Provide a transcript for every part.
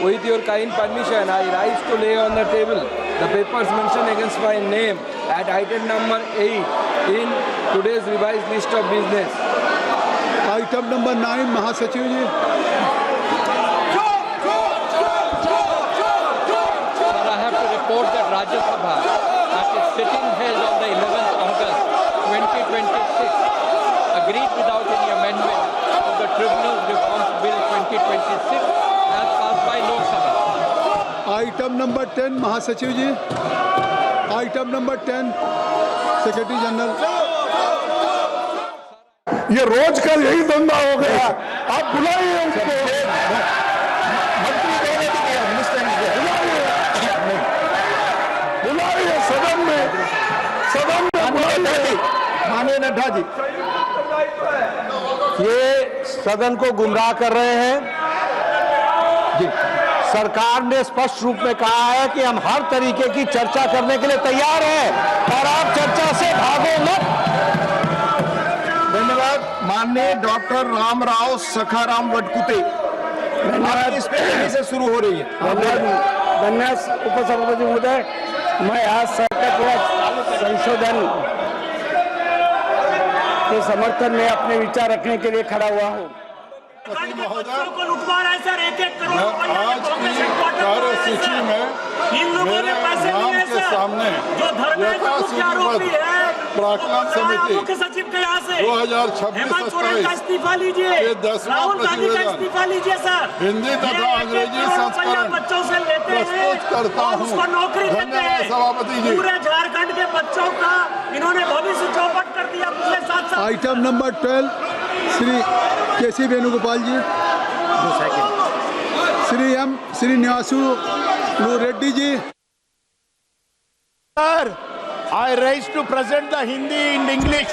With your kind permission, I rise to lay on the table the papers mentioned against my name at item number 8 in today's revised list of business. Item number 9 महासचिव जी। Sir, I have to report that Rajya Sabha at its sitting held on the 11th August 2026 agreed without any amendment of the Tribunal Reforms Bill 2026 as passed by Lok Sabha. Item number 10 महासचिव ji. Item number 10 secretary general. ये रोज का यही धंधा हो गया। आप बुलाइए उसको, बुलाइए सदन में बुलाइए। माननीय नड्डा जी, ये सदन को गुमराह कर रहे हैं। जी, सरकार ने स्पष्ट रूप में कहा है कि हम हर तरीके की चर्चा करने के लिए तैयार हैं और आप चर्चा से भागो मत। धन्यवाद। माननीय डॉक्टर रामराव सखाराम वटकुते, इस पहले से शुरू हो रही है। धन्यवाद उपसभापति महोदय, मैं आज सरकार संशोधन के समर्थन में अपने विचार रखने के लिए खड़ा हुआ हूँ। बच्चों को लुटवा रहा है सर, 1-1 करोड़ रुपया आज की कार्यसूची में इन लोगों ने पैसे लिए के सर, सामने जो धरना है मुख्य आरोपी है प्राक्कलन समिति मुख्य सचिव के यहाँ से 2026-27 हेमंत सोरेन का इस्तीफा लीजिए, ये 10वां राहुल गांधी का प्रतिवेदन इस्तीफा लीजिए सर। हिंदी तथा अंग्रेजी संस्करण बच्चों से लेते हैं प्रस्तुत करता और हूँ। उसको नौकरी देते धन्यवाद हैं। सभापति जी। पूरे झारखंड के बच्चों का इन्होंने भविष्य चौपट कर दिया पिछले 7 साल। Item number 12 Shri K C. वेणुगोपाल जी। श्री न्यासू Reddy ji. Sir, I rise to present the Hindi and English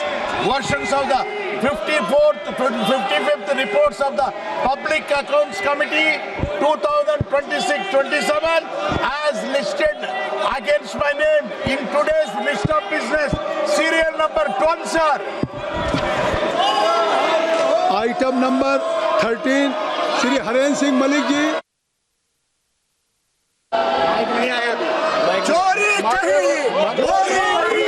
versions of the 55th reports of the Public Accounts Committee 2026-27 as listed against my name in today's list of business, serial number 12, sir. Item number 13 Shri Harendra Singh Malik ji. चोरी कहीं,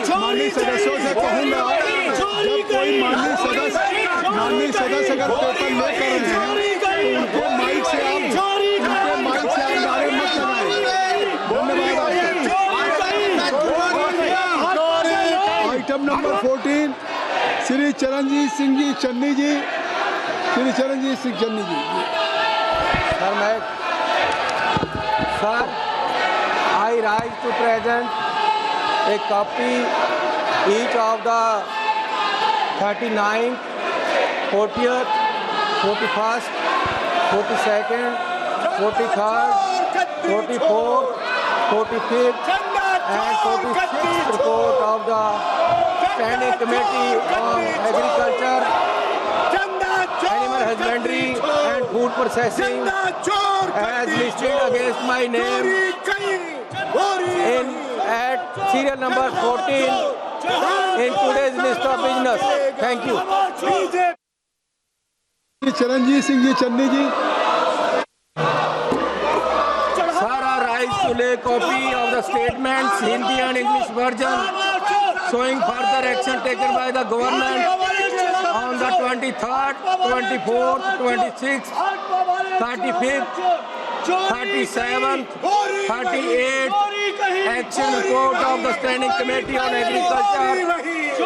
माननीय सदस्यों से कहूंगा, जब कोई माननीय सदस्य अगर पेपर लेकर रहे हैं तो उनके माइक से आप नारे मत लगाएं। धन्यवाद। Item number 14 Shri Charanjit Singh ji Channi ji. Shri Charanjit Singh Channi ji. Sir, I rise to present a copy each of the 39th, 40th, 41st, 42nd, 43rd, 44th, 45th and 46th report of the Standing Committee on Agriculture, Animal Husbandry and Food Processing as listed against my name at serial number 14 in today's list of business. Thank you. Charanjit Singh ji Channi ji. Sir, I rise to lay copy of the statements, Hindi and English version, showing further action taken by the government on the 23rd, 24th, 26th, 35th, 37th, 38th action report of the Standing Committee on Agriculture,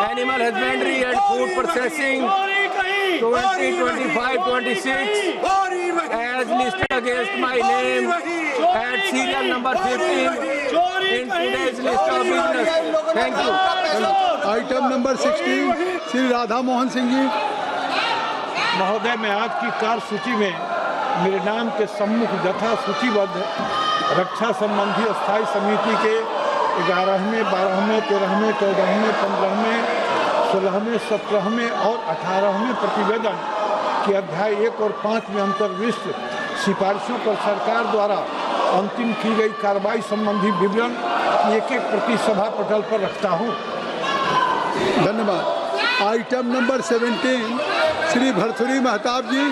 Animal Husbandry and Food Processing 2025-26 as listed against my name at serial number 15 in today's list of business. Thank you. Item number 16 Shri Radha Mohan Singh ji. महोदय, मैं आज की कार्यसूची में मेरे नाम के सम्मुख यथा सूचीबद्ध रक्षा संबंधी स्थायी समिति के 11वें, 12वें, 13वें, 14वें, 15वें, 16वें, 17वें और 18वें प्रतिवेदन कि अध्याय 1 और 5 में अंतर्विष्ट सिफारिशों पर सरकार द्वारा अंतिम की गई कार्रवाई संबंधी विवरण एक एक प्रति सभा पटल पर रखता हूँ। धन्यवाद। Item number 17 Shri Bhartruhari Mahtab ji.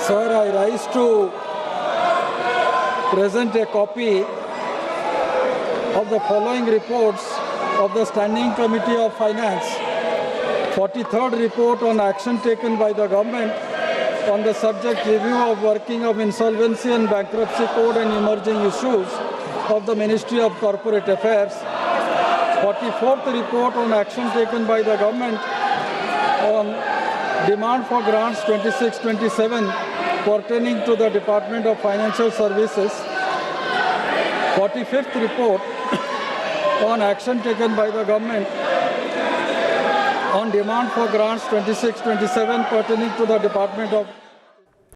Sir, I rise to present a copy of the following reports of the Standing Committee of Finance. 43rd report on action taken by the government on the subject review of working of insolvency and bankruptcy code and emerging issues of the Ministry of Corporate Affairs. 44th report on action taken by the government on demand for grants 26-27 pertaining to the Department of Financial Services. 45th report on action taken by the government on demand for grants 26-27 pertaining to the Department of